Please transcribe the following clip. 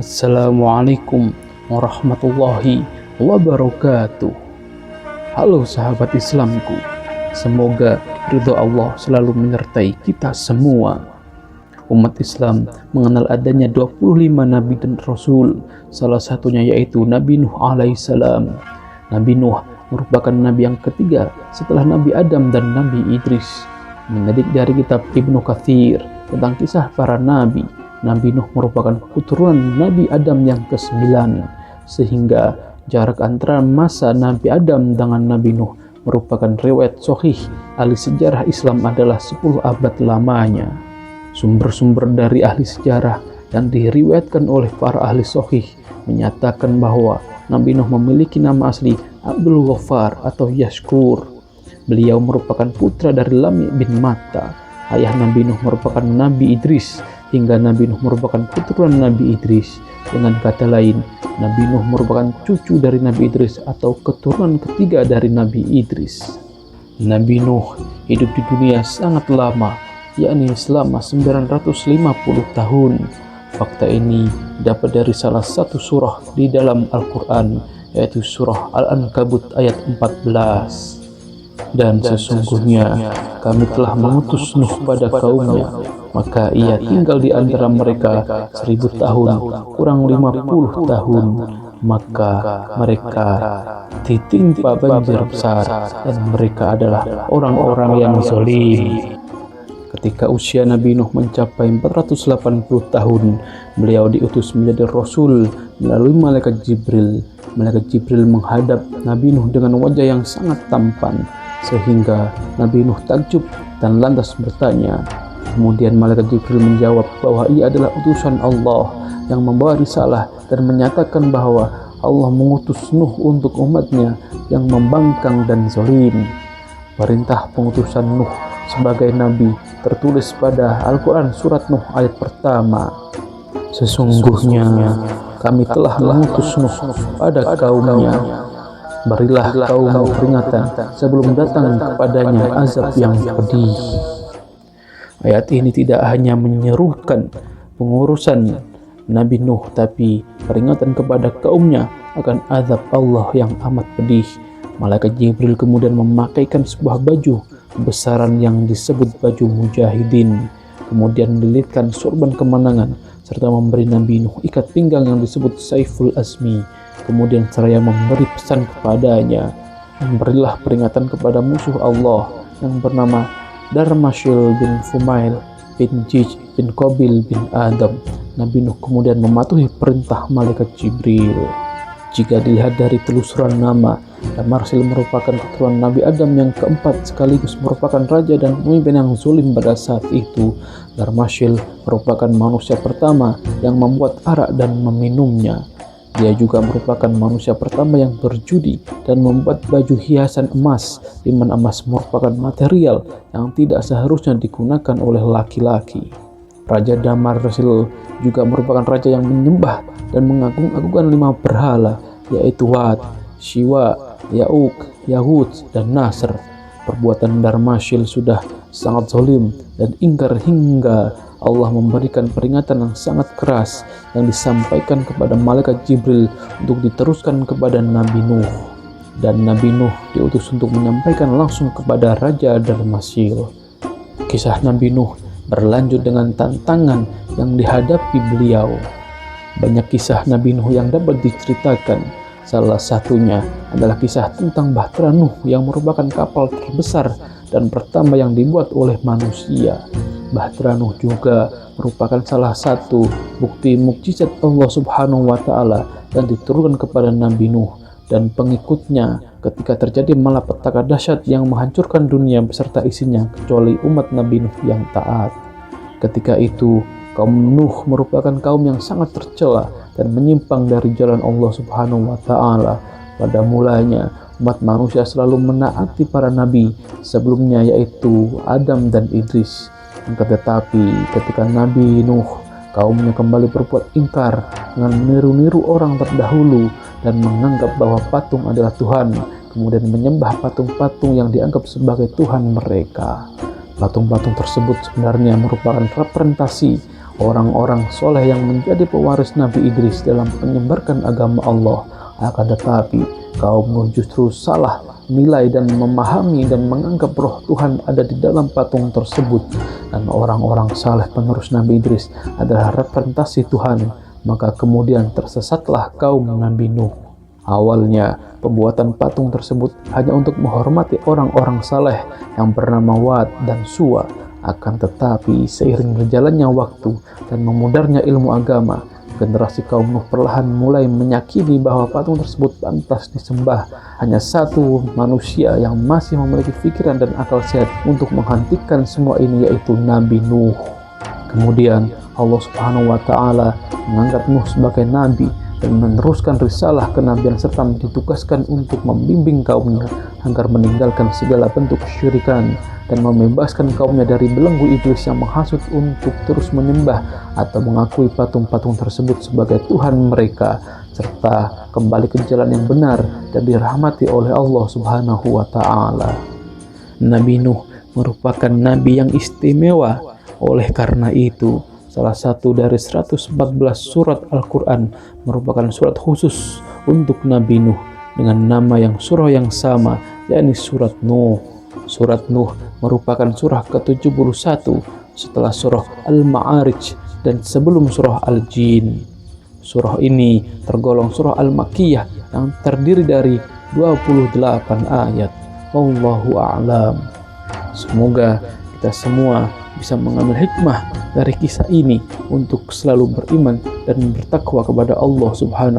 Assalamualaikum warahmatullahi wabarakatuh. Halo sahabat Islamku, semoga ridho Allah selalu menyertai kita semua. Umat Islam mengenal adanya 25 nabi dan rasul, salah satunya yaitu Nabi Nuh alaihissalam. Nabi Nuh merupakan nabi yang ketiga setelah Nabi Adam dan Nabi Idris. Mendidik dari kitab Ibnu Katsir tentang kisah para nabi, Nabi Nuh merupakan keturunan Nabi Adam yang ke-9, sehingga jarak antara masa Nabi Adam dengan Nabi Nuh merupakan riwayat sahih ahli sejarah Islam adalah 10 abad lamanya. Sumber-sumber dari ahli sejarah yang diriwayatkan oleh para ahli sahih menyatakan bahwa Nabi Nuh memiliki nama asli Abdul Ghaffar atau Yashkur. Beliau merupakan putra dari Lami bin Matta. Ayah Nabi Nuh merupakan Nabi Idris, hingga Nabi Nuh merupakan keturunan Nabi Idris. Dengan kata lain, Nabi Nuh merupakan cucu dari Nabi Idris atau keturunan ketiga dari Nabi Idris. Nabi Nuh hidup di dunia sangat lama, yakni selama 950 tahun. Fakta ini dapat dari salah satu surah di dalam Al-Quran, yaitu surah Al-Ankabut ayat 14. Dan sesungguhnya kami telah mengutus Nuh pada kaumnya, maka ia tinggal di antara mereka 1000 tahun kurang 50 tahun, maka mereka ditimpa banjir besar dan mereka adalah orang-orang yang zalim. Ketika usia Nabi Nuh mencapai 480 tahun, beliau diutus menjadi Rasul melalui Malaikat Jibril. Malaikat Jibril menghadap Nabi Nuh dengan wajah yang sangat tampan, sehingga Nabi Nuh takjub dan lantas bertanya. Kemudian Malaikat Jibril menjawab bahwa ia adalah utusan Allah yang membawa risalah dan menyatakan bahwa Allah mengutus Nuh untuk umatnya yang membangkang dan zalim. Perintah pengutusan Nuh sebagai nabi tertulis pada Al-Quran surat Nuh ayat pertama. Sesungguhnya kami telah mengutus Nuh pada kaumnya. Berilah kaummu peringatan sebelum datang kepadanya azab yang pedih. Ayat ini tidak hanya menyerukan pengurusan Nabi Nuh, tapi peringatan kepada kaumnya akan azab Allah yang amat pedih. Malaikat Jibril kemudian memakaikan sebuah baju besaran yang disebut baju mujahidin, kemudian melilitkan sorban kemenangan, serta memberi Nabi Nuh ikat pinggang yang disebut Saiful Azmi. Kemudian seraya memberi pesan kepadanya, berilah peringatan kepada musuh Allah yang bernama Darmashil bin Fumail bin Jij bin Qabil bin Adam. Nabi Nuh kemudian mematuhi perintah Malaikat Jibril. Jika dilihat dari telusuran nama, Darmashil merupakan keturunan Nabi Adam yang keempat sekaligus merupakan raja dan pemimpin yang zalim pada saat itu. Darmashil merupakan manusia pertama yang membuat arak dan meminumnya. Dia juga merupakan manusia pertama yang berjudi dan membuat baju hiasan emas, di mana emas merupakan material yang tidak seharusnya digunakan oleh laki-laki. Raja Darmashil juga merupakan raja yang menyembah dan mengagung-agungkan 5 berhala, yaitu Wat, Shiwa, Ya'uk, Yahud, dan Nasr. Perbuatan Darmashil sudah sangat zalim dan ingkar hingga Allah memberikan peringatan yang sangat keras yang disampaikan kepada Malaikat Jibril untuk diteruskan kepada Nabi Nuh. Dan Nabi Nuh diutus untuk menyampaikan langsung kepada Raja Darmashil. Kisah Nabi Nuh berlanjut dengan tantangan yang dihadapi beliau. Banyak kisah Nabi Nuh yang dapat diceritakan. Salah satunya adalah kisah tentang Bahtera Nuh yang merupakan kapal terbesar dan pertama yang dibuat oleh manusia. Bahtera Nuh juga merupakan salah satu bukti mukjizat Allah Subhanahu wa Ta'ala yang diturunkan kepada Nabi Nuh dan pengikutnya ketika terjadi malapetaka dahsyat yang menghancurkan dunia beserta isinya kecuali umat Nabi Nuh yang taat. Ketika itu, kaum Nuh merupakan kaum yang sangat tercela dan menyimpang dari jalan Allah Subhanahu wa Ta'ala. Pada mulanya, umat manusia selalu menaati para nabi sebelumnya, yaitu Adam dan Idris. Tetapi ketika Nabi Nuh, kaumnya kembali berbuat ingkar dengan meniru-niru orang terdahulu dan menganggap bahwa patung adalah Tuhan, kemudian menyembah patung-patung yang dianggap sebagai Tuhan mereka. Patung-patung tersebut sebenarnya merupakan representasi orang-orang soleh yang menjadi pewaris Nabi Idris dalam menyebarkan agama Allah. Akan tetapi kaum Nuh justru salah nilai dan memahami dan menganggap roh Tuhan ada di dalam patung tersebut, dan orang-orang saleh penerus Nabi Idris adalah representasi Tuhan. Maka kemudian tersesatlah kaum Nabi Nuh. Awalnya pembuatan patung tersebut hanya untuk menghormati orang-orang saleh yang bernama Wad dan Suwa. Akan tetapi seiring berjalannya waktu dan memudarnya ilmu agama, generasi kaum Nuh perlahan mulai meyakini bahwa patung tersebut pantas disembah. Hanya satu manusia yang masih memiliki pikiran dan akal sehat untuk menghentikan semua ini, yaitu Nabi Nuh. Kemudian Allah Subhanahu wa Ta'ala mengangkat Nuh sebagai nabi dan meneruskan risalah kenabian serta ditugaskan untuk membimbing kaumnya agar meninggalkan segala bentuk kesyirikan dan membebaskan kaumnya dari belenggu iblis yang menghasut untuk terus menyembah atau mengakui patung-patung tersebut sebagai Tuhan mereka, serta kembali ke jalan yang benar dan dirahmati oleh Allah Subhanahu wa Ta'ala. Nabi Nuh merupakan nabi yang istimewa. Oleh karena itu, salah satu dari 114 surat Al-Quran merupakan surat khusus untuk Nabi Nuh dengan nama yang surah yang sama, yakni surat Nuh. Surat Nuh merupakan surah ke-71 setelah surah Al-Ma'arij dan sebelum surah Al-Jin. Surah ini tergolong surah Al-Makkiyah yang terdiri dari 28 ayat. Wallahu a'lam. Semoga kita semua bisa mengambil hikmah dari kisah ini untuk selalu beriman dan bertakwa kepada Allah Subhanahu